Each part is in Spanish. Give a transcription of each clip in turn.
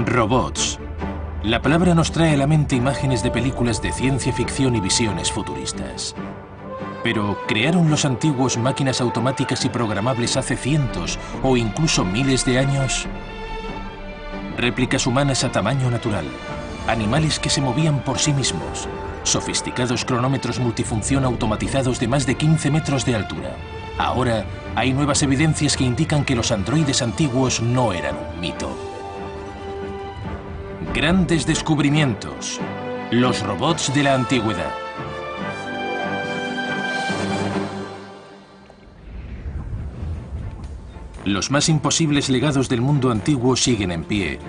Robots. La palabra nos trae a la mente imágenes de películas de ciencia ficción y visiones futuristas. Pero, ¿crearon los antiguos máquinas automáticas y programables hace cientos o incluso miles de años? Réplicas humanas a tamaño natural, animales que se movían por sí mismos, sofisticados cronómetros multifunción automatizados de más de 15 metros de altura. Ahora, hay nuevas evidencias que indican que los androides antiguos no eran un mito. Grandes descubrimientos. Los robots de la antigüedad. Los más imposibles legados del mundo antiguo siguen en pie.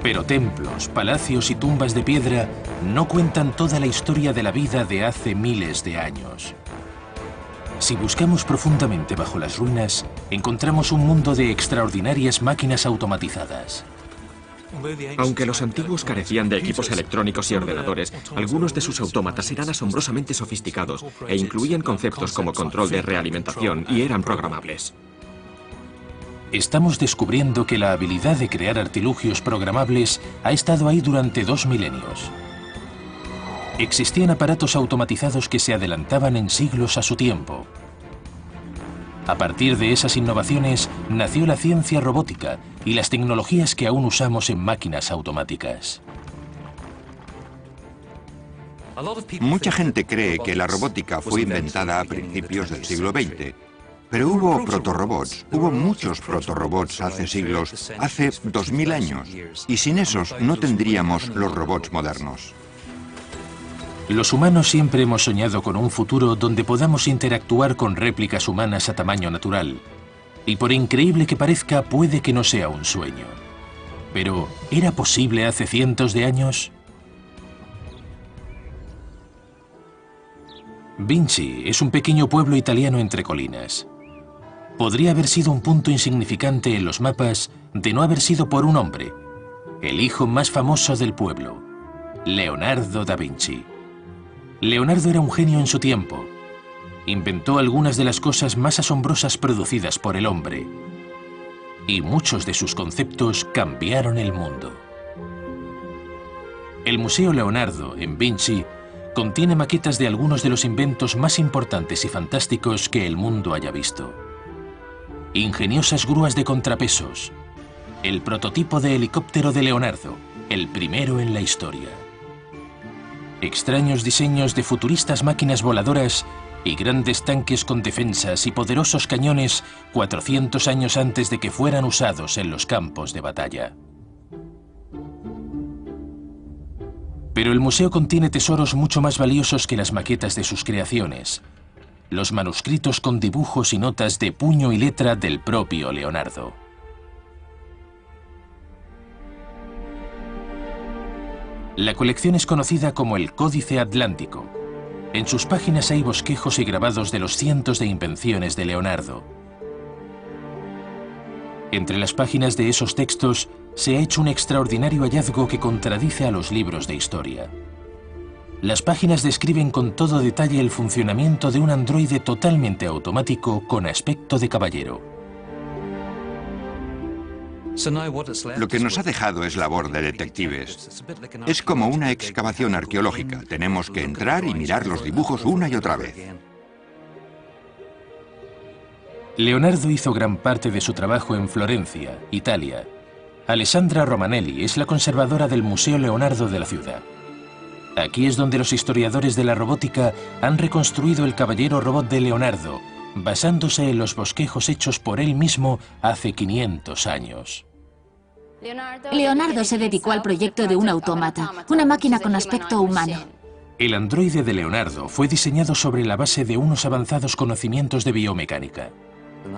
Pero templos, palacios y tumbas de piedra no cuentan toda la historia de la vida de hace miles de años. Si buscamos profundamente bajo las ruinas, encontramos un mundo de extraordinarias máquinas automatizadas. Aunque los antiguos carecían de equipos electrónicos y ordenadores, algunos de sus autómatas eran asombrosamente sofisticados e incluían conceptos como control de realimentación y eran programables. Estamos descubriendo que la habilidad de crear artilugios programables ha estado ahí durante 2 milenios. Existían aparatos automatizados que se adelantaban en siglos a su tiempo. A partir de esas innovaciones nació la ciencia robótica y las tecnologías que aún usamos en máquinas automáticas. Mucha gente cree que la robótica fue inventada a principios del siglo XX. Pero hubo protorobots, hubo muchos protorobots hace siglos, hace 2000 años. Y sin esos no tendríamos los robots modernos. Los humanos siempre hemos soñado con un futuro donde podamos interactuar con réplicas humanas a tamaño natural. Y por increíble que parezca, puede que no sea un sueño. Pero, ¿era posible hace cientos de años? Vinci es un pequeño pueblo italiano entre colinas. Podría haber sido un punto insignificante en los mapas de no haber sido por un hombre, el hijo más famoso del pueblo, Leonardo da Vinci. Leonardo era un genio en su tiempo. Inventó algunas de las cosas más asombrosas producidas por el hombre. Y muchos de sus conceptos cambiaron el mundo. El Museo Leonardo, en Vinci, contiene maquetas de algunos de los inventos más importantes y fantásticos que el mundo haya visto. Ingeniosas grúas de contrapesos. El prototipo de helicóptero de Leonardo, el primero en la historia. Extraños diseños de futuristas máquinas voladoras y grandes tanques con defensas y poderosos cañones 400 años antes de que fueran usados en los campos de batalla. Pero el museo contiene tesoros mucho más valiosos que las maquetas de sus creaciones. Los manuscritos con dibujos y notas de puño y letra del propio Leonardo. La colección es conocida como el Códice Atlántico. En sus páginas hay bosquejos y grabados de los cientos de invenciones de Leonardo. Entre las páginas de esos textos se ha hecho un extraordinario hallazgo que contradice a los libros de historia. Las páginas describen con todo detalle el funcionamiento de un androide totalmente automático con aspecto de caballero. Lo que nos ha dejado es labor de detectives. Es como una excavación arqueológica. Tenemos que entrar y mirar los dibujos una y otra vez. Leonardo hizo gran parte de su trabajo en Florencia, Italia. Alessandra Romanelli es la conservadora del Museo Leonardo de la ciudad. Aquí es donde los historiadores de la robótica han reconstruido el caballero robot de Leonardo, basándose en los bosquejos hechos por él mismo hace 500 años. Leonardo se dedicó al proyecto de un autómata, una máquina con aspecto humano. El androide de Leonardo fue diseñado sobre la base de unos avanzados conocimientos de biomecánica.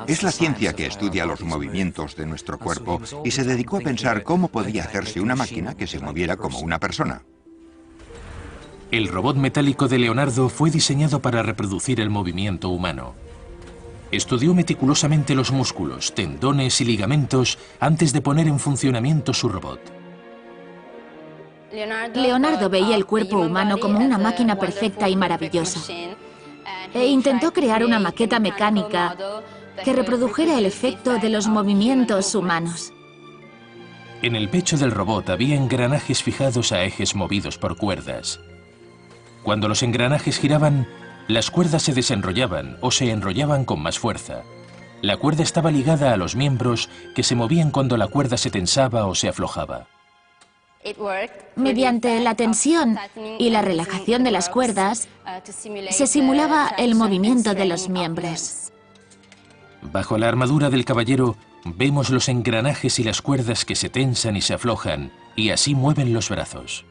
Es la ciencia que estudia los movimientos de nuestro cuerpo y se dedicó a pensar cómo podía hacerse una máquina que se moviera como una persona. El robot metálico de Leonardo fue diseñado para reproducir el movimiento humano. Estudió meticulosamente los músculos, tendones y ligamentos antes de poner en funcionamiento su robot. Leonardo veía el cuerpo humano como una máquina perfecta y maravillosa. E intentó crear una maqueta mecánica que reprodujera el efecto de los movimientos humanos. En el pecho del robot había engranajes fijados a ejes movidos por cuerdas. Cuando los engranajes giraban, las cuerdas se desenrollaban o se enrollaban con más fuerza. La cuerda estaba ligada a los miembros que se movían cuando la cuerda se tensaba o se aflojaba. Mediante la tensión y la relajación de las cuerdas, se simulaba el movimiento de los miembros. Bajo la armadura del caballero, vemos los engranajes y las cuerdas que se tensan y se aflojan, y así mueven los brazos.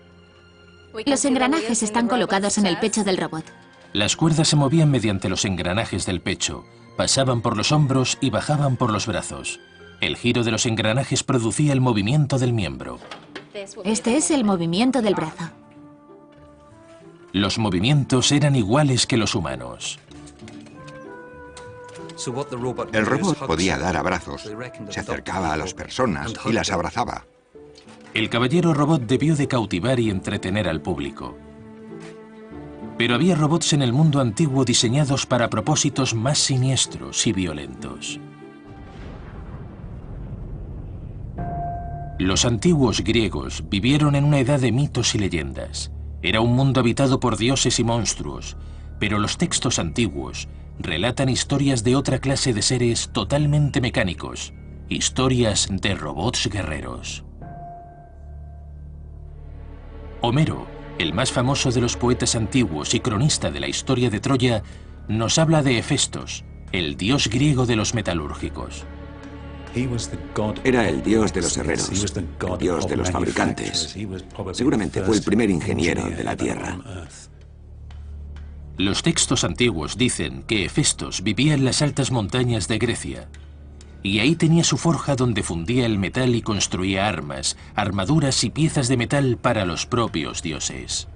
Los engranajes están colocados en el pecho del robot. Las cuerdas se movían mediante los engranajes del pecho, pasaban por los hombros y bajaban por los brazos. El giro de los engranajes producía el movimiento del miembro. Este es el movimiento del brazo. Los movimientos eran iguales que los humanos. El robot podía dar abrazos, se acercaba a las personas y las abrazaba. El caballero robot debió de cautivar y entretener al público. Pero había robots en el mundo antiguo diseñados para propósitos más siniestros y violentos. Los antiguos griegos vivieron en una edad de mitos y leyendas. Era un mundo habitado por dioses y monstruos, pero los textos antiguos relatan historias de otra clase de seres totalmente mecánicos, historias de robots guerreros. Homero, el más famoso de los poetas antiguos y cronista de la historia de Troya, nos habla de Hefestos, el dios griego de los metalúrgicos. Era el dios de los herreros, el dios de los fabricantes. Seguramente fue el primer ingeniero de la Tierra. Los textos antiguos dicen que Hefestos vivía en las altas montañas de Grecia, y ahí tenía su forja donde fundía el metal y construía armas, armaduras y piezas de metal para los propios dioses.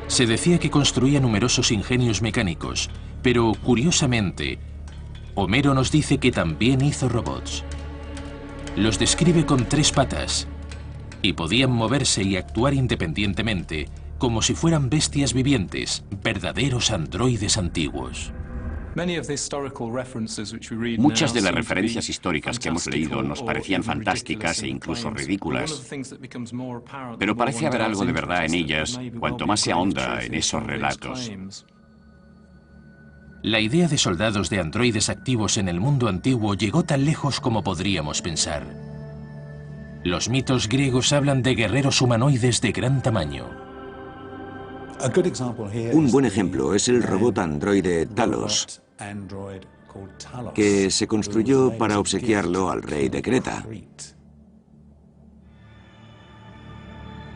Se decía que construía numerosos ingenios mecánicos, pero curiosamente, Homero nos dice que también hizo robots. Los describe con 3 patas y podían moverse y actuar independientemente, como si fueran bestias vivientes, verdaderos androides antiguos. Muchas de las referencias históricas que hemos leído nos parecían fantásticas e incluso ridículas, pero parece haber algo de verdad en ellas cuanto más se ahonda en esos relatos. La idea de soldados de androides activos en el mundo antiguo llegó tan lejos como podríamos pensar. Los mitos griegos hablan de guerreros humanoides de gran tamaño. Un buen ejemplo es el robot androide Talos, que se construyó para obsequiarlo al rey de Creta.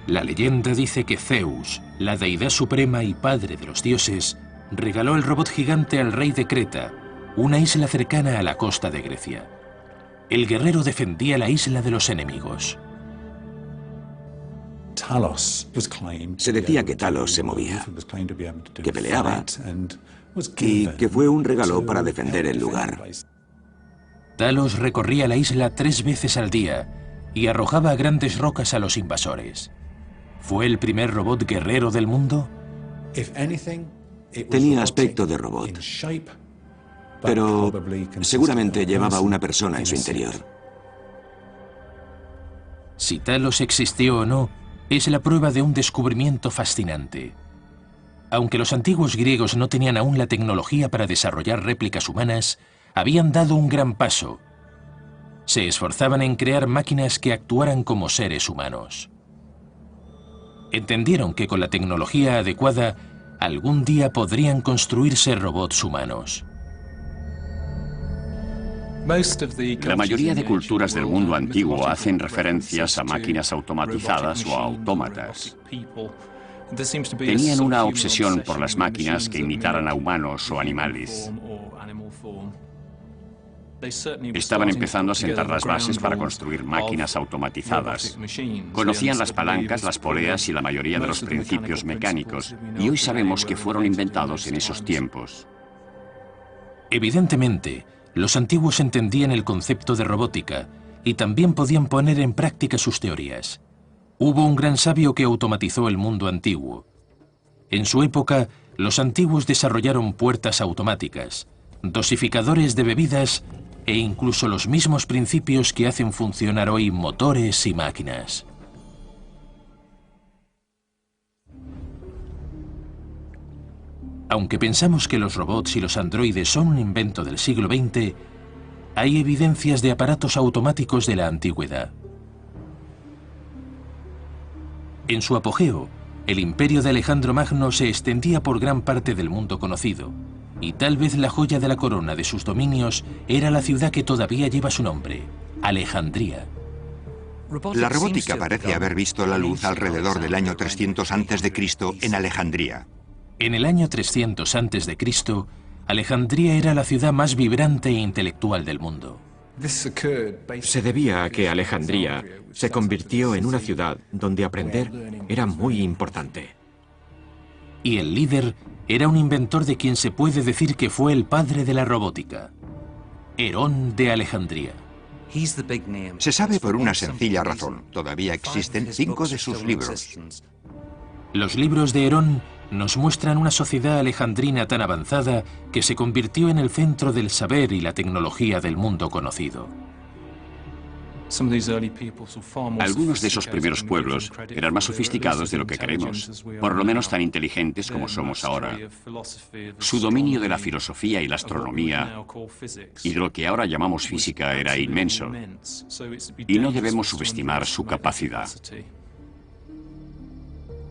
La leyenda dice que Zeus, la deidad suprema y padre de los dioses, regaló el robot gigante al rey de Creta, una isla cercana a la costa de Grecia. El guerrero defendía la isla de los enemigos. Se decía que Talos se movía, que peleaba y que fue un regalo para defender el lugar. Talos recorría la isla 3 veces al día y arrojaba grandes rocas a los invasores. ¿Fue el primer robot guerrero del mundo? Tenía aspecto de robot, pero seguramente llevaba una persona en su interior. Si Talos existió o no, es la prueba de un descubrimiento fascinante. Aunque los antiguos griegos no tenían aún la tecnología para desarrollar réplicas humanas, habían dado un gran paso. Se esforzaban en crear máquinas que actuaran como seres humanos. Entendieron que con la tecnología adecuada, algún día podrían construirse robots humanos. La mayoría de culturas del mundo antiguo hacen referencias a máquinas automatizadas o a autómatas. Tenían una obsesión por las máquinas que imitaran a humanos o animales. Estaban empezando a sentar las bases para construir máquinas automatizadas. Conocían las palancas, las poleas y la mayoría de los principios mecánicos, y hoy sabemos que fueron inventados en esos tiempos. Evidentemente, los antiguos entendían el concepto de robótica y también podían poner en práctica sus teorías. Hubo un gran sabio que automatizó el mundo antiguo. En su época, los antiguos desarrollaron puertas automáticas, dosificadores de bebidas e incluso los mismos principios que hacen funcionar hoy motores y máquinas. Aunque pensamos que los robots y los androides son un invento del siglo XX, hay evidencias de aparatos automáticos de la antigüedad. En su apogeo, el imperio de Alejandro Magno se extendía por gran parte del mundo conocido, y tal vez la joya de la corona de sus dominios era la ciudad que todavía lleva su nombre, Alejandría. La robótica parece haber visto la luz alrededor del año 300 a.C. en Alejandría. En el año 300 a.C., Alejandría era la ciudad más vibrante e intelectual del mundo. Se debía a que Alejandría se convirtió en una ciudad donde aprender era muy importante. Y el líder era un inventor de quien se puede decir que fue el padre de la robótica, Herón de Alejandría. Se sabe por una sencilla razón. Todavía existen 5 de sus libros. Los libros de Herón nos muestran una sociedad alejandrina tan avanzada que se convirtió en el centro del saber y la tecnología del mundo conocido. Algunos de esos primeros pueblos eran más sofisticados de lo que creemos, por lo menos tan inteligentes como somos ahora. Su dominio de la filosofía y la astronomía y de lo que ahora llamamos física era inmenso, y no debemos subestimar su capacidad.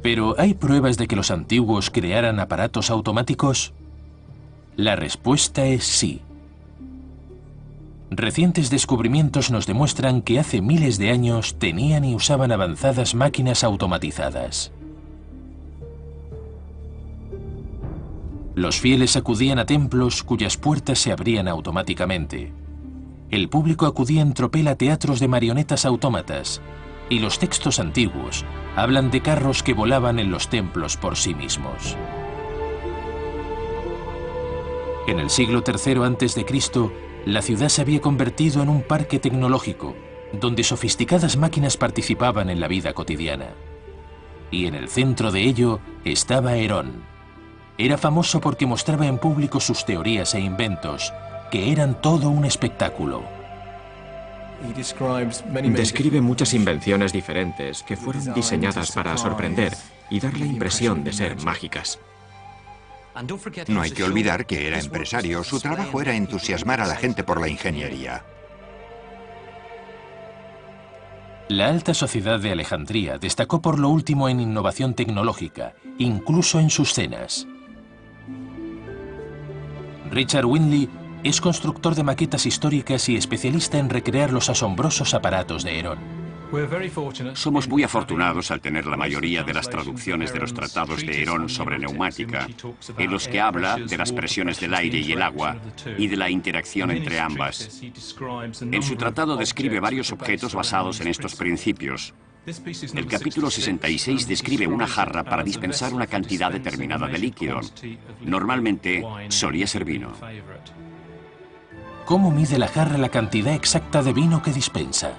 ¿Pero hay pruebas de que los antiguos crearan aparatos automáticos? La respuesta es sí. Recientes descubrimientos nos demuestran que hace miles de años tenían y usaban avanzadas máquinas automatizadas. Los fieles acudían a templos cuyas puertas se abrían automáticamente. El público acudía en tropel a teatros de marionetas autómatas, y los textos antiguos hablan de carros que volaban en los templos por sí mismos. En el siglo III a.C., la ciudad se había convertido en un parque tecnológico, donde sofisticadas máquinas participaban en la vida cotidiana. Y en el centro de ello estaba Herón. Era famoso porque mostraba en público sus teorías e inventos, que eran todo un espectáculo. Describe muchas invenciones diferentes que fueron diseñadas para sorprender y dar la impresión de ser mágicas. No hay que olvidar que era empresario. Su trabajo era entusiasmar a la gente por la ingeniería. La alta sociedad de Alejandría destacó por lo último en innovación tecnológica, incluso en sus cenas. Richard Windley es constructor de maquetas históricas y especialista en recrear los asombrosos aparatos de Herón. Somos muy afortunados al tener la mayoría de las traducciones de los tratados de Herón sobre neumática, en los que habla de las presiones del aire y el agua y de la interacción entre ambas. En su tratado describe varios objetos basados en estos principios. El capítulo 66 describe una jarra para dispensar una cantidad determinada de líquido. Normalmente solía ser vino. ¿Cómo mide la jarra la cantidad exacta de vino que dispensa?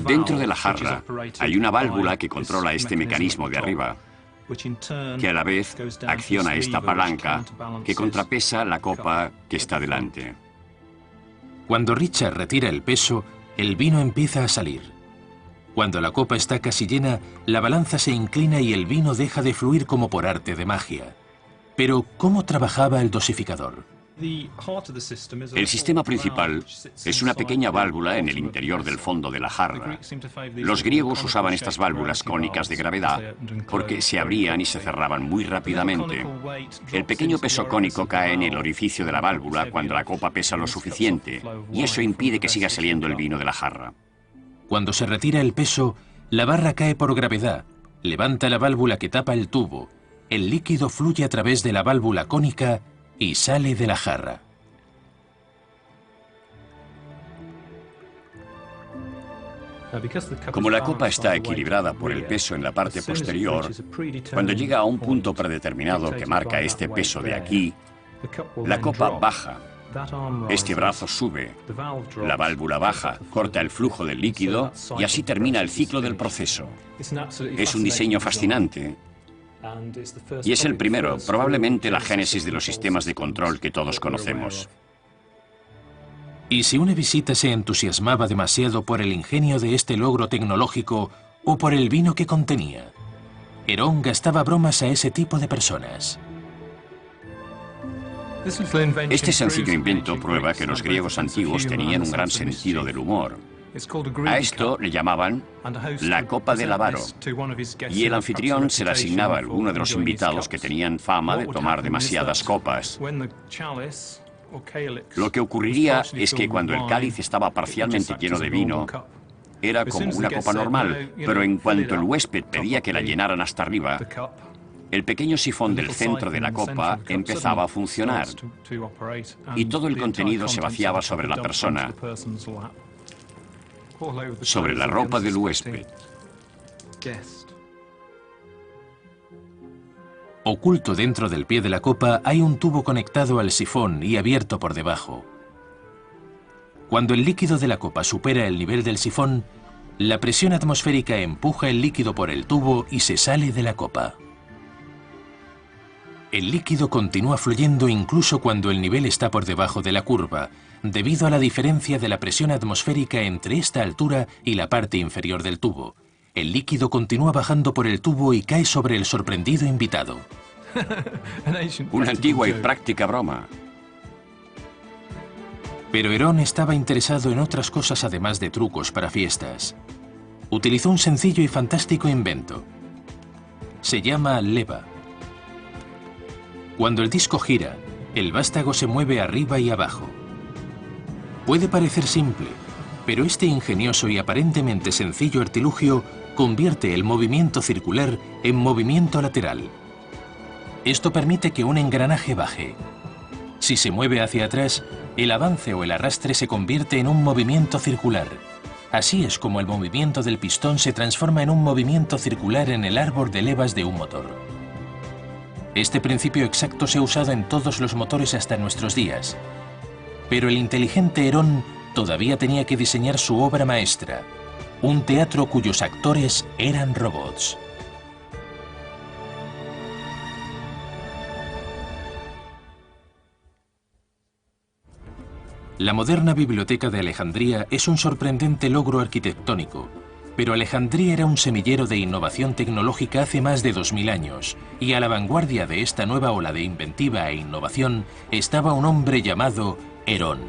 Dentro de la jarra hay una válvula que controla este mecanismo de arriba, que a la vez acciona esta palanca que contrapesa la copa que está delante. Cuando Richard retira el peso, el vino empieza a salir. Cuando la copa está casi llena, la balanza se inclina y el vino deja de fluir como por arte de magia. Pero, ¿cómo trabajaba el dosificador? El sistema principal es una pequeña válvula en el interior del fondo de la jarra. Los griegos usaban estas válvulas cónicas de gravedad porque se abrían y se cerraban muy rápidamente. El pequeño peso cónico cae en el orificio de la válvula cuando la copa pesa lo suficiente, y eso impide que siga saliendo el vino de la jarra. Cuando se retira el peso, la barra cae por gravedad, levanta la válvula que tapa el tubo, el líquido fluye a través de la válvula cónica y sale de la jarra. Como la copa está equilibrada por el peso en la parte posterior, cuando llega a un punto predeterminado que marca este peso de aquí, la copa baja. Este brazo sube, la válvula baja, corta el flujo del líquido y así termina el ciclo del proceso. Es un diseño fascinante. Y es el primero, probablemente la génesis de los sistemas de control que todos conocemos. Y si una visita se entusiasmaba demasiado por el ingenio de este logro tecnológico o por el vino que contenía, Herón gastaba bromas a ese tipo de personas. Este sencillo invento prueba que los griegos antiguos tenían un gran sentido del humor. A esto le llamaban la copa del avaro, y el anfitrión se le asignaba a alguno de los invitados que tenían fama de tomar demasiadas copas. Lo que ocurriría es que cuando el cáliz estaba parcialmente lleno de vino, era como una copa normal, pero en cuanto el huésped pedía que la llenaran hasta arriba, el pequeño sifón del centro de la copa empezaba a funcionar y todo el contenido se vaciaba sobre la persona, sobre la ropa del huésped. Oculto dentro del pie de la copa hay un tubo conectado al sifón y abierto por debajo. Cuando el líquido de la copa supera el nivel del sifón, la presión atmosférica empuja el líquido por el tubo y se sale de la copa. El líquido continúa fluyendo incluso cuando el nivel está por debajo de la curva, debido a la diferencia de la presión atmosférica entre esta altura y la parte inferior del tubo. El líquido continúa bajando por el tubo y cae sobre el sorprendido invitado. Una antigua y práctica broma. Pero Herón estaba interesado en otras cosas además de trucos para fiestas. Utilizó un sencillo y fantástico invento. Se llama leva. Cuando el disco gira, el vástago se mueve arriba y abajo. Puede parecer simple, pero este ingenioso y aparentemente sencillo artilugio convierte el movimiento circular en movimiento lateral. Esto permite que un engranaje baje. Si se mueve hacia atrás, el avance o el arrastre se convierte en un movimiento circular. Así es como el movimiento del pistón se transforma en un movimiento circular en el árbol de levas de un motor. Este principio exacto se ha usado en todos los motores hasta nuestros días. Pero el inteligente Herón todavía tenía que diseñar su obra maestra, un teatro cuyos actores eran robots. La moderna biblioteca de Alejandría es un sorprendente logro arquitectónico, pero Alejandría era un semillero de innovación tecnológica hace más de 2000 años, y a la vanguardia de esta nueva ola de inventiva e innovación estaba un hombre llamado Herón.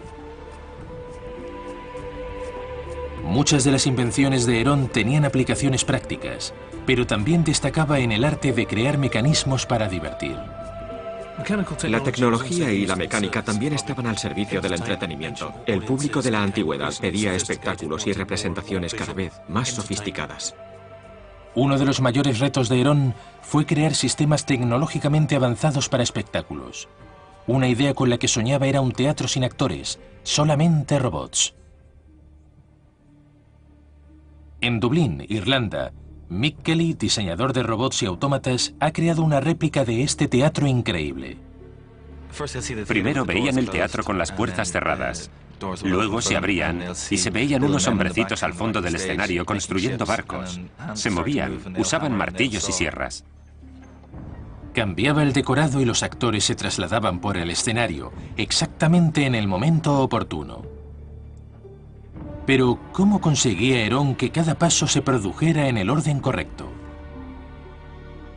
Muchas de las invenciones de Herón tenían aplicaciones prácticas, pero también destacaba en el arte de crear mecanismos para divertir. La tecnología y la mecánica también estaban al servicio del entretenimiento. El público de la antigüedad pedía espectáculos y representaciones cada vez más sofisticadas. Uno de los mayores retos de Herón fue crear sistemas tecnológicamente avanzados para espectáculos. Una idea con la que soñaba era un teatro sin actores, solamente robots. En Dublín, Irlanda, Mick Kelly, diseñador de robots y autómatas, ha creado una réplica de este teatro increíble. Primero veían el teatro con las puertas cerradas. Luego se abrían y se veían unos hombrecitos al fondo del escenario construyendo barcos. Se movían, usaban martillos y sierras. Cambiaba el decorado y los actores se trasladaban por el escenario, exactamente en el momento oportuno. Pero, ¿cómo conseguía Herón que cada paso se produjera en el orden correcto?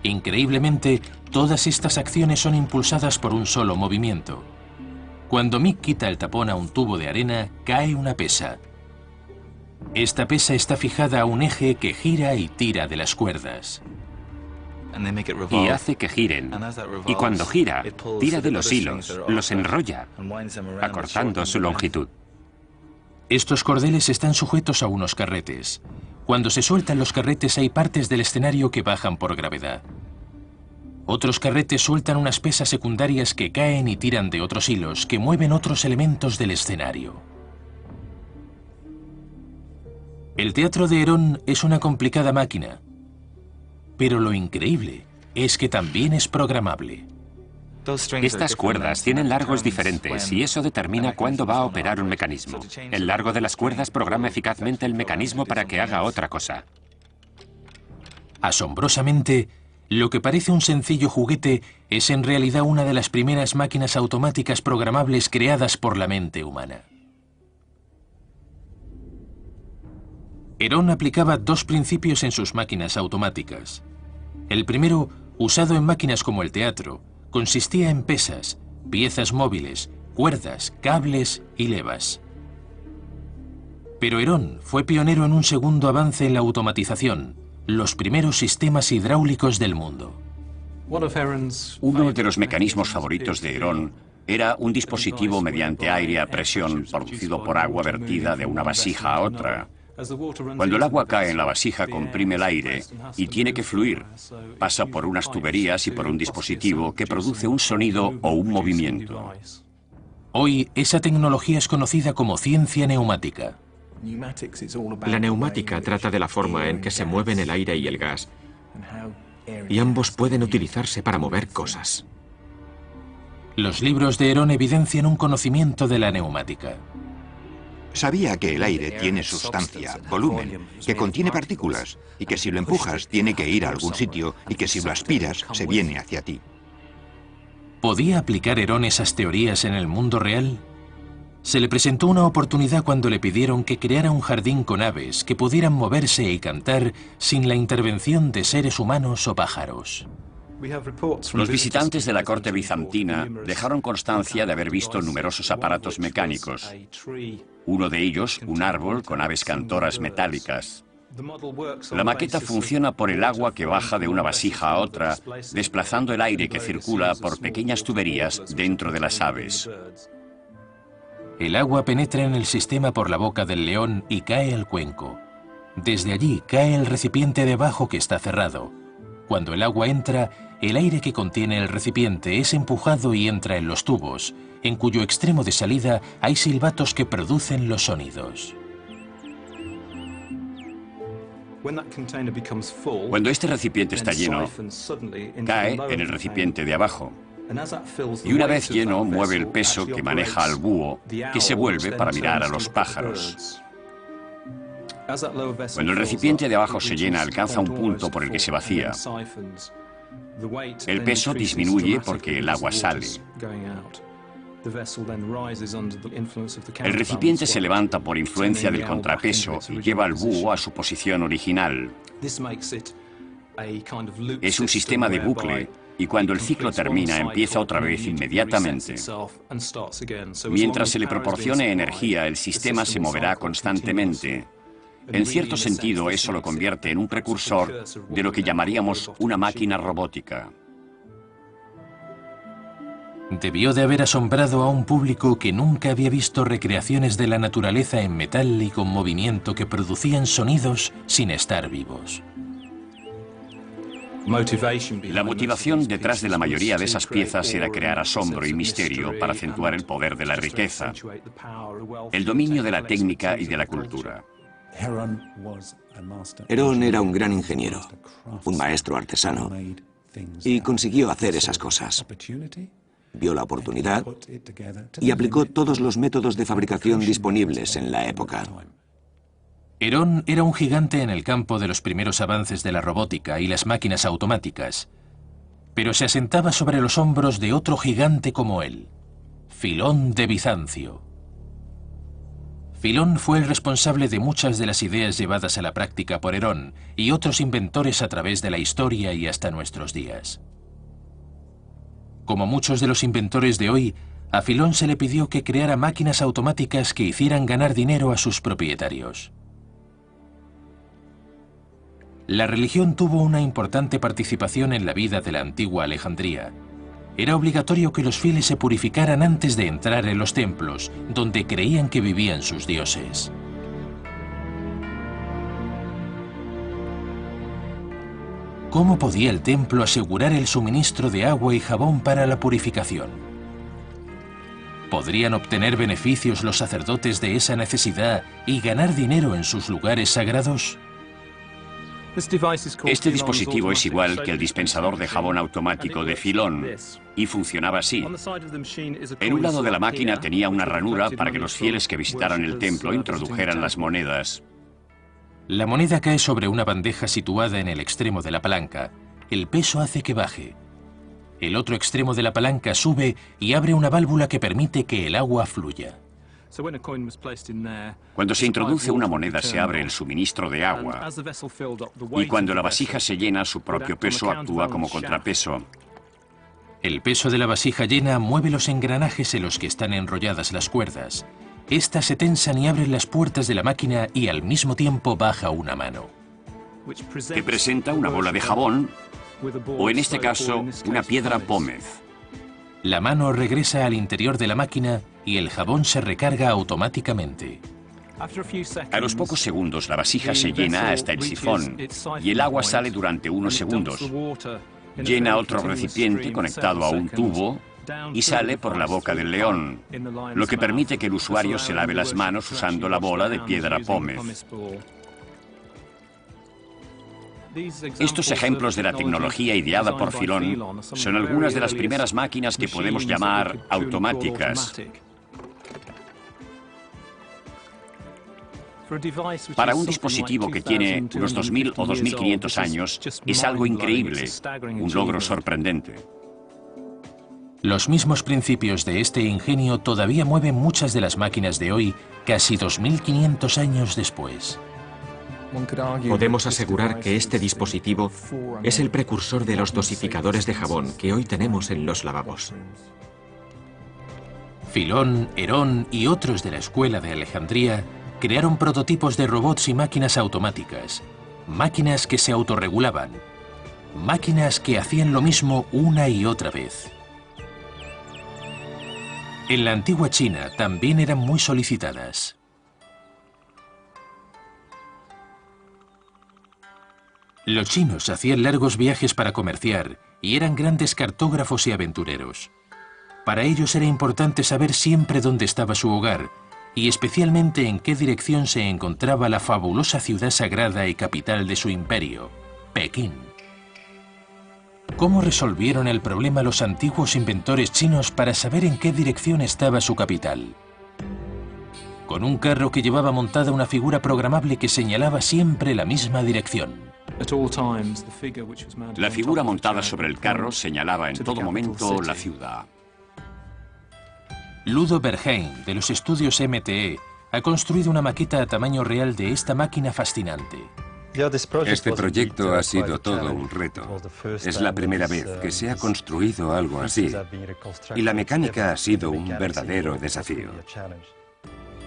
Increíblemente, todas estas acciones son impulsadas por un solo movimiento. Cuando Mick quita el tapón a un tubo de arena, cae una pesa. Esta pesa está fijada a un eje que gira y tira de las cuerdas. Y hace que giren. Y cuando gira, tira de los hilos, los enrolla, acortando su longitud. Estos cordeles están sujetos a unos carretes. Cuando se sueltan los carretes hay partes del escenario que bajan por gravedad. Otros carretes sueltan unas pesas secundarias que caen y tiran de otros hilos que mueven otros elementos del escenario. El teatro de Herón es una complicada máquina, pero lo increíble es que también es programable. Estas cuerdas tienen largos diferentes y eso determina cuándo va a operar un mecanismo. El largo de las cuerdas programa eficazmente el mecanismo para que haga otra cosa. Asombrosamente, lo que parece un sencillo juguete es en realidad una de las primeras máquinas automáticas programables creadas por la mente humana. Herón aplicaba dos principios en sus máquinas automáticas. El primero, usado en máquinas como el teatro, consistía en pesas, piezas móviles, cuerdas, cables y levas. Pero Herón fue pionero en un segundo avance en la automatización, los primeros sistemas hidráulicos del mundo. Uno de los mecanismos favoritos de Herón era un dispositivo mediante aire a presión producido por agua vertida de una vasija a otra. Cuando el agua cae en la vasija, comprime el aire y tiene que fluir. Pasa por unas tuberías y por un dispositivo que produce un sonido o un movimiento. Hoy, esa tecnología es conocida como ciencia neumática. La neumática trata de la forma en que se mueven el aire y el gas, y ambos pueden utilizarse para mover cosas. Los libros de Herón evidencian un conocimiento de la neumática. Sabía que el aire tiene sustancia, volumen, que contiene partículas, y que si lo empujas tiene que ir a algún sitio, y que si lo aspiras se viene hacia ti. ¿Podía aplicar Herón esas teorías en el mundo real? Se le presentó una oportunidad cuando le pidieron que creara un jardín con aves que pudieran moverse y cantar sin la intervención de seres humanos o pájaros. Los visitantes de la corte bizantina dejaron constancia de haber visto numerosos aparatos mecánicos. Uno de ellos, un árbol con aves cantoras metálicas. La maqueta funciona por el agua que baja de una vasija a otra, desplazando el aire que circula por pequeñas tuberías dentro de las aves. El agua penetra en el sistema por la boca del león y cae al cuenco. Desde allí cae el recipiente debajo que está cerrado. Cuando el agua entra, el aire que contiene el recipiente es empujado y entra en los tubos, en cuyo extremo de salida hay silbatos que producen los sonidos. Cuando este recipiente está lleno, cae en el recipiente de abajo. Y una vez lleno, mueve el peso que maneja al búho, que se vuelve para mirar a los pájaros. Cuando el recipiente de abajo se llena, alcanza un punto por el que se vacía. El peso disminuye porque el agua sale. El recipiente se levanta por influencia del contrapeso y lleva al búho a su posición original. Es un sistema de bucle, y cuando el ciclo termina, empieza otra vez inmediatamente. Mientras se le proporcione energía, el sistema se moverá constantemente. En cierto sentido, eso lo convierte en un precursor de lo que llamaríamos una máquina robótica. Debió de haber asombrado a un público que nunca había visto recreaciones de la naturaleza en metal y con movimiento que producían sonidos sin estar vivos. La motivación detrás de la mayoría de esas piezas era crear asombro y misterio para acentuar el poder de la riqueza, el dominio de la técnica y de la cultura. Herón era un gran ingeniero, un maestro artesano, y consiguió hacer esas cosas. Vio la oportunidad y aplicó todos los métodos de fabricación disponibles en la época. Herón era un gigante en el campo de los primeros avances de la robótica y las máquinas automáticas, pero se asentaba sobre los hombros de otro gigante como él, Filón de Bizancio. Filón fue el responsable de muchas de las ideas llevadas a la práctica por Herón y otros inventores a través de la historia y hasta nuestros días. Como muchos de los inventores de hoy, a Filón se le pidió que creara máquinas automáticas que hicieran ganar dinero a sus propietarios. La religión tuvo una importante participación en la vida de la antigua Alejandría. Era obligatorio que los fieles se purificaran antes de entrar en los templos, donde creían que vivían sus dioses. ¿Cómo podía el templo asegurar el suministro de agua y jabón para la purificación? ¿Podrían obtener beneficios los sacerdotes de esa necesidad y ganar dinero en sus lugares sagrados? Este dispositivo es igual que el dispensador de jabón automático de Filón, y funcionaba así. En un lado de la máquina tenía una ranura para que los fieles que visitaran el templo introdujeran las monedas. La moneda cae sobre una bandeja situada en el extremo de la palanca. El peso hace que baje. El otro extremo de la palanca sube y abre una válvula que permite que el agua fluya. Cuando se introduce una moneda se abre el suministro de agua y cuando la vasija se llena su propio peso actúa como contrapeso. El peso de la vasija llena mueve los engranajes en los que están enrolladas las cuerdas. Estas se tensan y abren las puertas de la máquina y al mismo tiempo baja una mano, que presenta una bola de jabón o en este caso una piedra pómez. La mano regresa al interior de la máquina y el jabón se recarga automáticamente. A los pocos segundos la vasija se llena hasta el sifón y el agua sale durante unos segundos. Llena otro recipiente conectado a un tubo y sale por la boca del león, lo que permite que el usuario se lave las manos usando la bola de piedra pómez. Estos ejemplos de la tecnología ideada por Filón son algunas de las primeras máquinas que podemos llamar automáticas. Para un dispositivo que tiene unos 2000 o 2500 años, es algo increíble, un logro sorprendente. Los mismos principios de este ingenio todavía mueven muchas de las máquinas de hoy, casi 2500 años después. Podemos asegurar que este dispositivo es el precursor de los dosificadores de jabón que hoy tenemos en los lavabos. Filón, Herón y otros de la escuela de Alejandría crearon prototipos de robots y máquinas automáticas, máquinas que se autorregulaban, máquinas que hacían lo mismo una y otra vez. En la antigua China también eran muy solicitadas. Los chinos hacían largos viajes para comerciar y eran grandes cartógrafos y aventureros. Para ellos era importante saber siempre dónde estaba su hogar y especialmente en qué dirección se encontraba la fabulosa ciudad sagrada y capital de su imperio, Pekín. ¿Cómo resolvieron el problema los antiguos inventores chinos para saber en qué dirección estaba su capital? Con un carro que llevaba montada una figura programable que señalaba siempre la misma dirección. La figura montada sobre el carro señalaba en todo momento la ciudad. Ludo Bergheim, de los estudios MTE, ha construido una maqueta a tamaño real de esta máquina fascinante. Este proyecto ha sido todo un reto. Es la primera vez que se ha construido algo así, y la mecánica ha sido un verdadero desafío.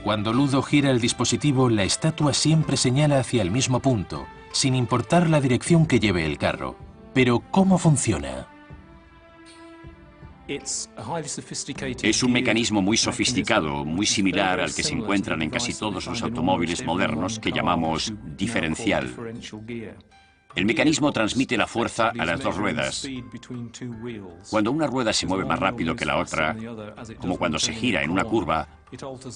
Cuando Ludo gira el dispositivo, la estatua siempre señala hacia el mismo punto, sin importar la dirección que lleve el carro. Pero, ¿cómo funciona? Es un mecanismo muy sofisticado, muy similar al que se encuentran en casi todos los automóviles modernos que llamamos diferencial. El mecanismo transmite la fuerza a las dos ruedas. Cuando una rueda se mueve más rápido que la otra, como cuando se gira en una curva,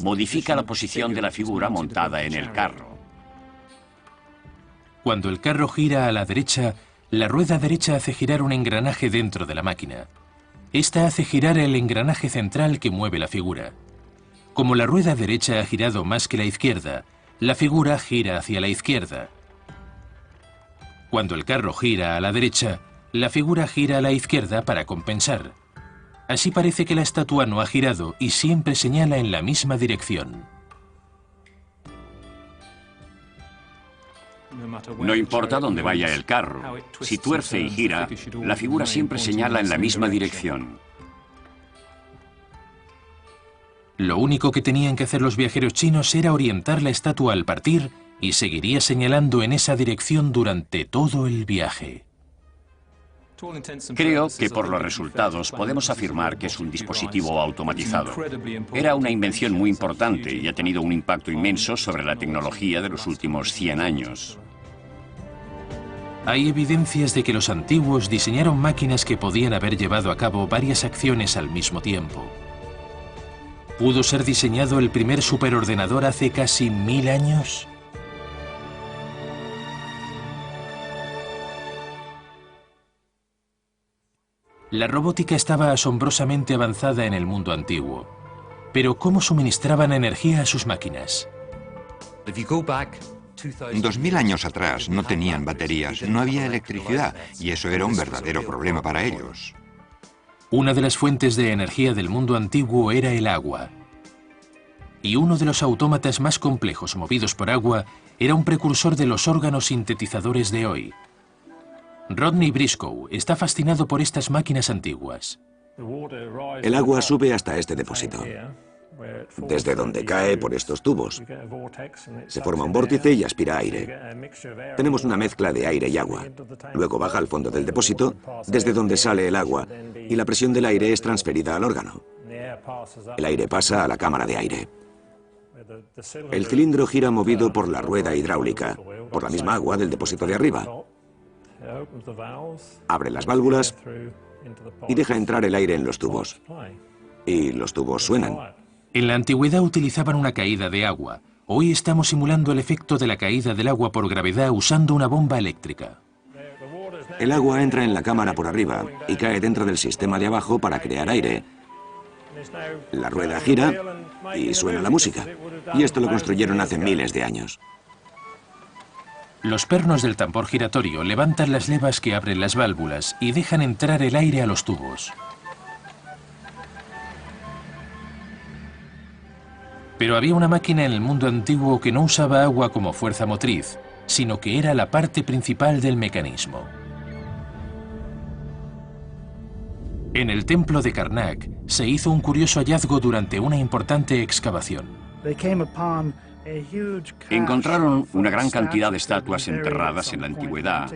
modifica la posición de la figura montada en el carro. Cuando el carro gira a la derecha, la rueda derecha hace girar un engranaje dentro de la máquina. Esta hace girar el engranaje central que mueve la figura. Como la rueda derecha ha girado más que la izquierda, la figura gira hacia la izquierda. Cuando el carro gira a la derecha, la figura gira a la izquierda para compensar. Así parece que la estatua no ha girado y siempre señala en la misma dirección. No importa dónde vaya el carro, si tuerce y gira, la figura siempre señala en la misma dirección. Lo único que tenían que hacer los viajeros chinos era orientar la estatua al partir y seguiría señalando en esa dirección durante todo el viaje. Creo que por los resultados podemos afirmar que es un dispositivo automatizado. Era una invención muy importante y ha tenido un impacto inmenso sobre la tecnología de los últimos 100 años. Hay evidencias de que los antiguos diseñaron máquinas que podían haber llevado a cabo varias acciones al mismo tiempo. ¿Pudo ser diseñado el primer superordenador hace casi 1000 años? La robótica estaba asombrosamente avanzada en el mundo antiguo. Pero ¿cómo suministraban energía a sus máquinas? 2000 años atrás no tenían baterías, no había electricidad, y eso era un verdadero problema para ellos. Una de las fuentes de energía del mundo antiguo era el agua. y uno de los autómatas más complejos movidos por agua era un precursor de los órganos sintetizadores de hoy. Rodney Briscoe está fascinado por estas máquinas antiguas. El agua sube hasta este depósito, desde donde cae por estos tubos. Se forma un vórtice y aspira aire. Tenemos una mezcla de aire y agua. Luego baja al fondo del depósito, desde donde sale el agua, y la presión del aire es transferida al órgano. El aire pasa a la cámara de aire. El cilindro gira movido por la rueda hidráulica, por la misma agua del depósito de arriba. Abre las válvulas y deja entrar el aire en los tubos. Y los tubos suenan. En la antigüedad utilizaban una caída de agua. Hoy estamos simulando el efecto de la caída del agua por gravedad usando una bomba eléctrica. El agua entra en la cámara por arriba y cae dentro del sistema de abajo para crear aire. La rueda gira y suena la música. Y esto lo construyeron hace miles de años. Los pernos del tambor giratorio levantan las levas que abren las válvulas y dejan entrar el aire a los tubos. Pero había una máquina en el mundo antiguo que no usaba agua como fuerza motriz, sino que era la parte principal del mecanismo. En el templo de Karnak se hizo un curioso hallazgo durante una importante excavación. Encontraron una gran cantidad de estatuas enterradas en la antigüedad,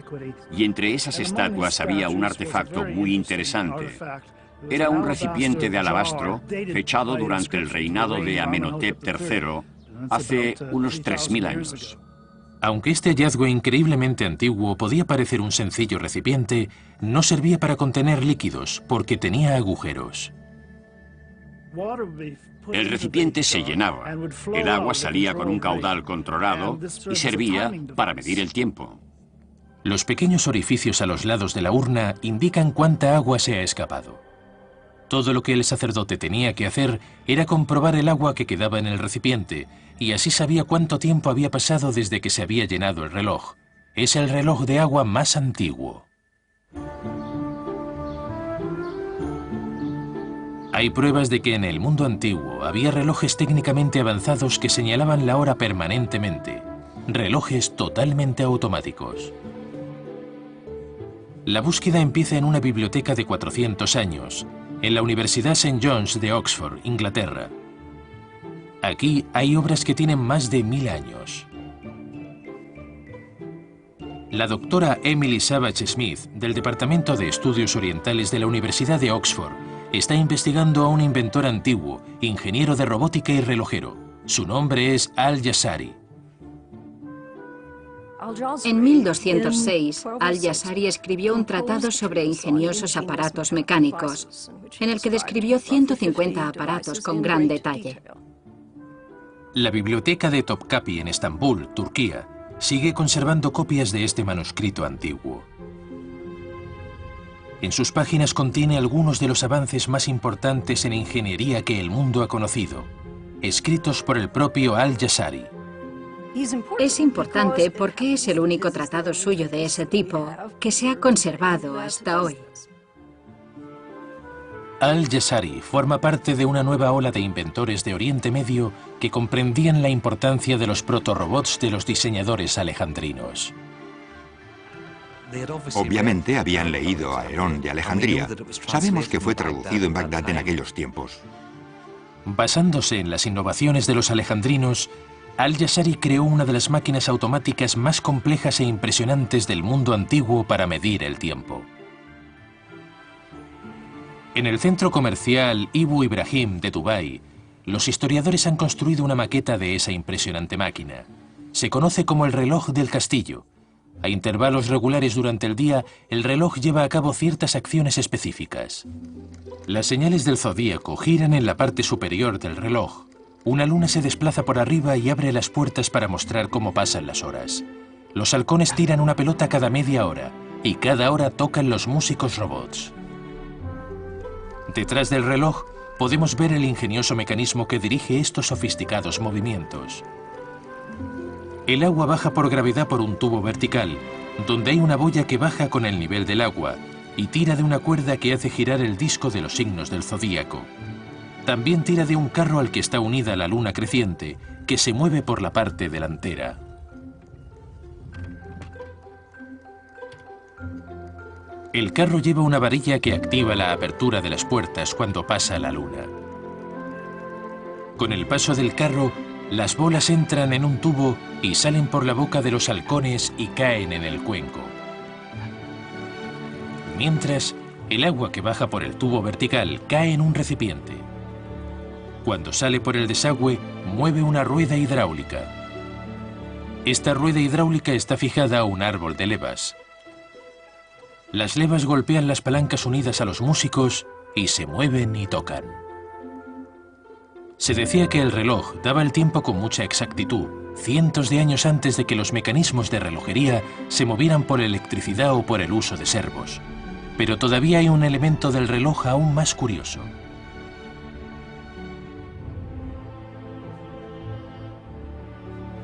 y entre esas estatuas había un artefacto muy interesante. Era un recipiente de alabastro fechado durante el reinado de Amenhotep III hace unos 3000 años. Aunque este hallazgo increíblemente antiguo podía parecer un sencillo recipiente, no servía para contener líquidos porque tenía agujeros. El recipiente se llenaba, el agua salía con un caudal controlado y servía para medir el tiempo. Los pequeños orificios a los lados de la urna indican cuánta agua se ha escapado. Todo lo que el sacerdote tenía que hacer era comprobar el agua que quedaba en el recipiente, y así sabía cuánto tiempo había pasado desde que se había llenado el reloj. Es el reloj de agua más antiguo. Hay pruebas de que en el mundo antiguo había relojes técnicamente avanzados que señalaban la hora permanentemente, relojes totalmente automáticos. La búsqueda empieza en una biblioteca de 400 años, en la Universidad St. John's de Oxford, Inglaterra. Aquí hay obras que tienen más de 1000 años. La doctora Emily Savage Smith, del Departamento de Estudios Orientales de la Universidad de Oxford, está investigando a un inventor antiguo, ingeniero de robótica y relojero. Su nombre es Al-Jazari. En 1206, Al-Jazari escribió un tratado sobre ingeniosos aparatos mecánicos, en el que describió 150 aparatos con gran detalle. La biblioteca de Topkapi en Estambul, Turquía, sigue conservando copias de este manuscrito antiguo. En sus páginas contiene algunos de los avances más importantes en ingeniería que el mundo ha conocido, escritos por el propio Al-Jazari. Es importante porque es el único tratado suyo de ese tipo que se ha conservado hasta hoy. Al-Jazari forma parte de una nueva ola de inventores de Oriente Medio que comprendían la importancia de los protorobots de los diseñadores alejandrinos. Obviamente habían leído a Herón de Alejandría. Sabemos que fue traducido en Bagdad en aquellos tiempos. Basándose en las innovaciones de los alejandrinos, Al-Jazari creó una de las máquinas automáticas más complejas e impresionantes del mundo antiguo para medir el tiempo. En el centro comercial Ibu Ibrahim de Dubái, los historiadores han construido una maqueta de esa impresionante máquina. Se conoce como el reloj del castillo. A intervalos regulares durante el día, el reloj lleva a cabo ciertas acciones específicas. Las señales del zodíaco giran en la parte superior del reloj. Una luna se desplaza por arriba y abre las puertas para mostrar cómo pasan las horas. Los halcones tiran una pelota cada media hora, y cada hora tocan los músicos robots. Detrás del reloj podemos ver el ingenioso mecanismo que dirige estos sofisticados movimientos. El agua baja por gravedad por un tubo vertical, donde hay una boya que baja con el nivel del agua y tira de una cuerda que hace girar el disco de los signos del zodíaco. También tira de un carro al que está unida la luna creciente, que se mueve por la parte delantera. El carro lleva una varilla que activa la apertura de las puertas cuando pasa la luna. Con el paso del carro, las bolas entran en un tubo y salen por la boca de los halcones y caen en el cuenco. Mientras, el agua que baja por el tubo vertical cae en un recipiente. Cuando sale por el desagüe, mueve una rueda hidráulica. Esta rueda hidráulica está fijada a un árbol de levas. Las levas golpean las palancas unidas a los músicos y se mueven y tocan. Se decía que el reloj daba el tiempo con mucha exactitud, cientos de años antes de que los mecanismos de relojería se movieran por electricidad o por el uso de servos. Pero todavía hay un elemento del reloj aún más curioso.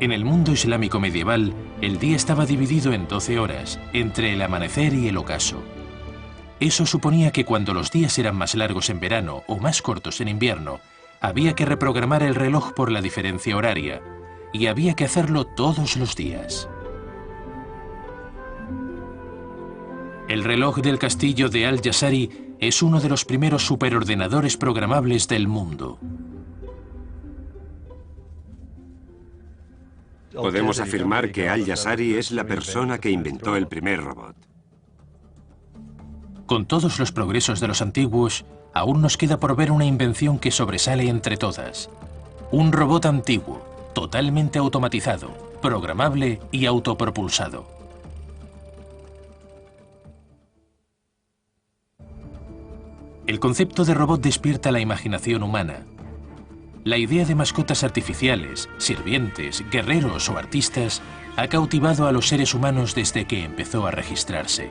En el mundo islámico medieval, el día estaba dividido en 12 horas, entre el amanecer y el ocaso. Eso suponía que cuando los días eran más largos en verano o más cortos en invierno, había que reprogramar el reloj por la diferencia horaria, y había que hacerlo todos los días. El reloj del castillo de Al-Jazari es uno de los primeros superordenadores programables del mundo. Podemos afirmar que Al-Jazari es la persona que inventó el primer robot. Con todos los progresos de los antiguos, aún nos queda por ver una invención que sobresale entre todas. Un robot antiguo, totalmente automatizado, programable y autopropulsado. El concepto de robot despierta la imaginación humana. La idea de mascotas artificiales, sirvientes, guerreros o artistas ha cautivado a los seres humanos desde que empezó a registrarse.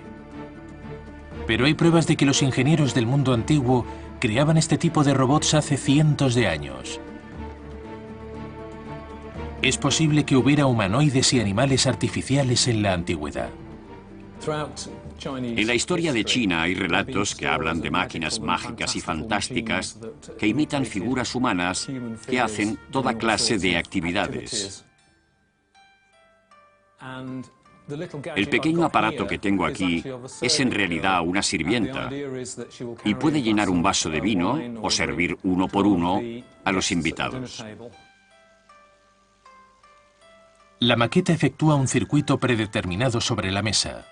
Pero hay pruebas de que los ingenieros del mundo antiguo creaban este tipo de robots hace cientos de años. Es posible que hubiera humanoides y animales artificiales en la antigüedad. En la historia de China hay relatos que hablan de máquinas mágicas y fantásticas que imitan figuras humanas que hacen toda clase de actividades. El pequeño aparato que tengo aquí es en realidad una sirvienta y puede llenar un vaso de vino o servir uno por uno a los invitados. La maqueta efectúa un circuito predeterminado sobre la mesa.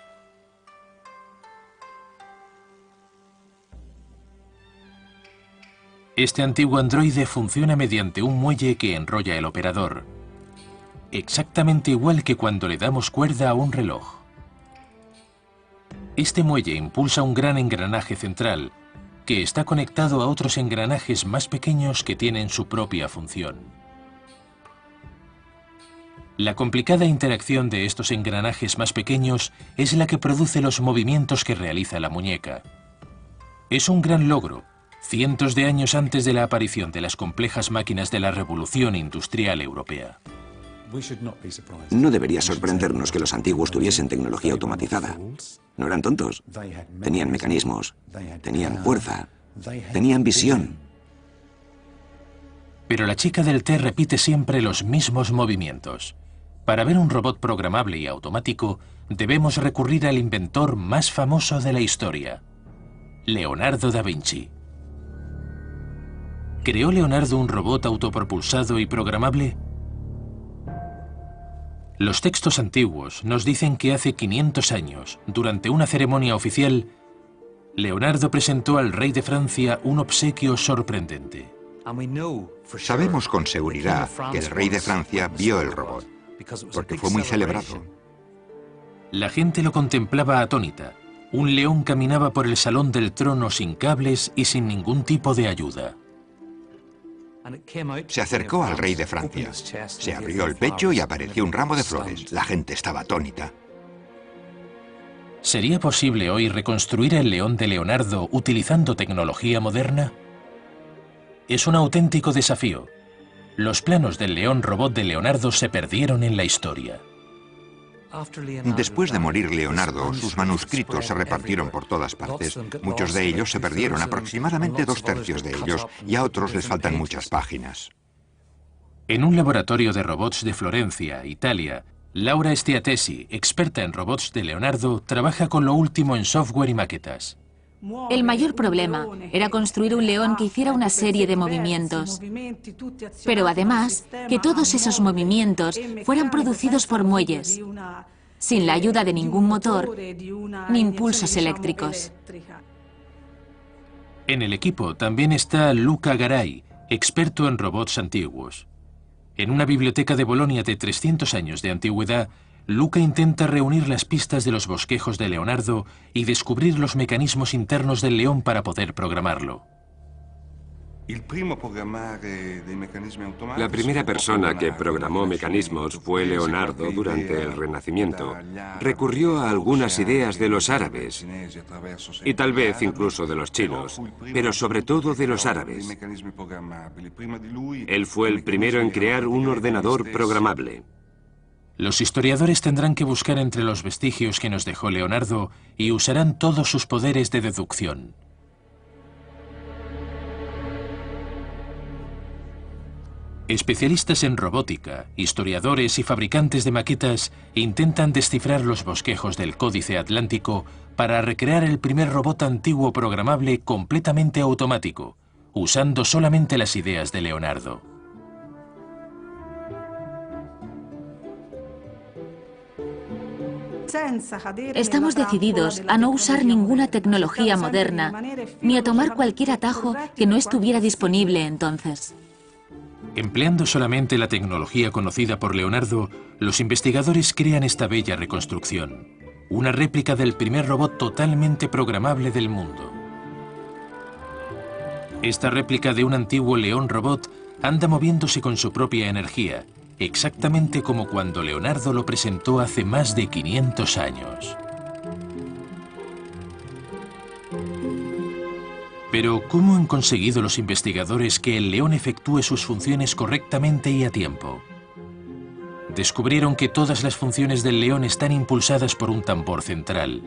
Este antiguo androide funciona mediante un muelle que enrolla el operador, exactamente igual que cuando le damos cuerda a un reloj. Este muelle impulsa un gran engranaje central, que está conectado a otros engranajes más pequeños que tienen su propia función. La complicada interacción de estos engranajes más pequeños es la que produce los movimientos que realiza la muñeca. Es un gran logro, cientos de años antes de la aparición de las complejas máquinas de la Revolución Industrial Europea. No debería sorprendernos que los antiguos tuviesen tecnología automatizada. No eran tontos. Tenían mecanismos, tenían fuerza, tenían visión. Pero la chica del té repite siempre los mismos movimientos. Para ver un robot programable y automático, debemos recurrir al inventor más famoso de la historia, Leonardo da Vinci. ¿Creó Leonardo un robot autopropulsado y programable? Los textos antiguos nos dicen que hace 500 años, durante una ceremonia oficial, Leonardo presentó al rey de Francia un obsequio sorprendente. Sabemos con seguridad que el rey de Francia vio el robot, porque fue muy celebrado. La gente lo contemplaba atónita. Un león caminaba por el salón del trono sin cables y sin ningún tipo de ayuda. Se acercó al rey de Francia, se abrió el pecho y apareció un ramo de flores. La gente estaba atónita. ¿Sería posible hoy reconstruir el león de Leonardo utilizando tecnología moderna? Es un auténtico desafío. Los planos del león robot de Leonardo se perdieron en la historia. Después de morir Leonardo, sus manuscritos se repartieron por todas partes. Muchos de ellos se perdieron, aproximadamente 2/3 de ellos, y a otros les faltan muchas páginas. En un laboratorio de robots de Florencia, Italia, Laura Stiatesi, experta en robots de Leonardo, trabaja con lo último en software y maquetas. El mayor problema era construir un león que hiciera una serie de movimientos, pero además que todos esos movimientos fueran producidos por muelles, sin la ayuda de ningún motor ni impulsos eléctricos. En el equipo también está Luca Garay, experto en robots antiguos. En una biblioteca de Bolonia de 300 años de antigüedad, Luca intenta reunir las pistas de los bosquejos de Leonardo y descubrir los mecanismos internos del león para poder programarlo. La primera persona que programó mecanismos fue Leonardo durante el Renacimiento. Recurrió a algunas ideas de los árabes, y tal vez incluso de los chinos, pero sobre todo de los árabes. Él fue el primero en crear un ordenador programable. Los historiadores tendrán que buscar entre los vestigios que nos dejó Leonardo y usarán todos sus poderes de deducción. Especialistas en robótica, historiadores y fabricantes de maquetas intentan descifrar los bosquejos del Códice Atlántico para recrear el primer robot antiguo programable completamente automático, usando solamente las ideas de Leonardo. Estamos decididos a no usar ninguna tecnología moderna, ni a tomar cualquier atajo que no estuviera disponible entonces. Empleando solamente la tecnología conocida por Leonardo, los investigadores crean esta bella reconstrucción, una réplica del primer robot totalmente programable del mundo. Esta réplica de un antiguo león robot anda moviéndose con su propia energía, exactamente como cuando Leonardo lo presentó hace más de 500 años. Pero, ¿cómo han conseguido los investigadores que el león efectúe sus funciones correctamente y a tiempo? Descubrieron que todas las funciones del león están impulsadas por un tambor central.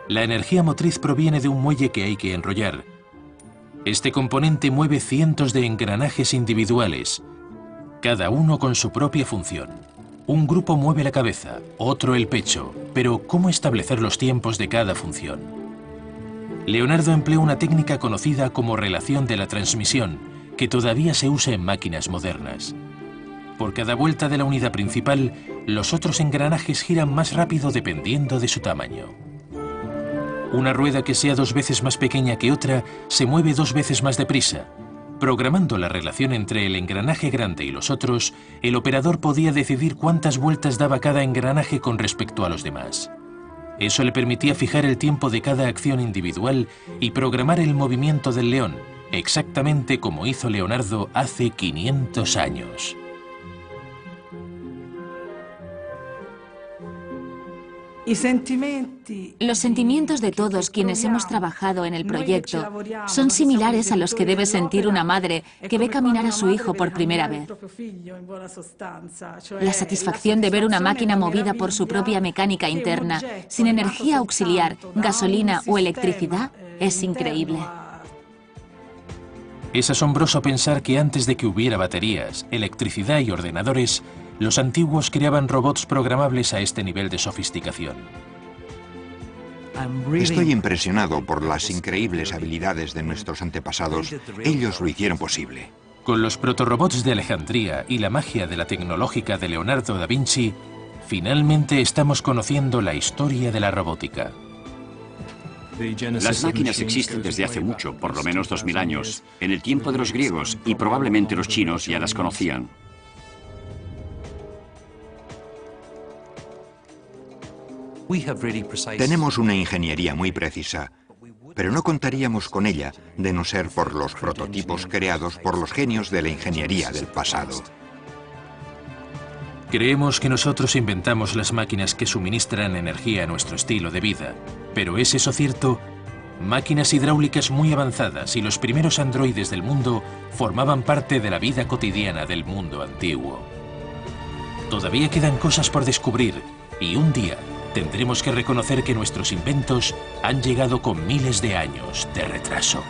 La energía motriz proviene de un muelle que hay que enrollar. Este componente mueve cientos de engranajes individuales, cada uno con su propia función. Un grupo mueve la cabeza, otro el pecho, pero ¿cómo establecer los tiempos de cada función? Leonardo empleó una técnica conocida como relación de la transmisión, que todavía se usa en máquinas modernas. Por cada vuelta de la unidad principal, los otros engranajes giran más rápido dependiendo de su tamaño. Una rueda que sea 2 veces más pequeña que otra se mueve 2 veces más deprisa. Programando la relación entre el engranaje grande y los otros, el operador podía decidir cuántas vueltas daba cada engranaje con respecto a los demás. Eso le permitía fijar el tiempo de cada acción individual y programar el movimiento del león, exactamente como hizo Leonardo hace 500 años. Los sentimientos de todos quienes hemos trabajado en el proyecto son similares a los que debe sentir una madre que ve caminar a su hijo por primera vez. La satisfacción de ver una máquina movida por su propia mecánica interna, sin energía auxiliar, gasolina o electricidad, es increíble. Es asombroso pensar que antes de que hubiera baterías, electricidad y ordenadores, los antiguos creaban robots programables a este nivel de sofisticación. Estoy impresionado por las increíbles habilidades de nuestros antepasados. Ellos lo hicieron posible. Con los protorobots de Alejandría y la magia de la tecnológica de Leonardo da Vinci, finalmente estamos conociendo la historia de la robótica. Las máquinas existen desde hace mucho, por lo menos 2000 años, en el tiempo de los griegos, y probablemente los chinos ya las conocían. Tenemos una ingeniería muy precisa, pero no contaríamos con ella de no ser por los prototipos creados por los genios de la ingeniería del pasado. Creemos que nosotros inventamos las máquinas que suministran energía a nuestro estilo de vida, pero ¿es eso cierto? Máquinas hidráulicas muy avanzadas y los primeros androides del mundo formaban parte de la vida cotidiana del mundo antiguo. Todavía quedan cosas por descubrir y un día tendremos que reconocer que nuestros inventos han llegado con miles de años de retraso.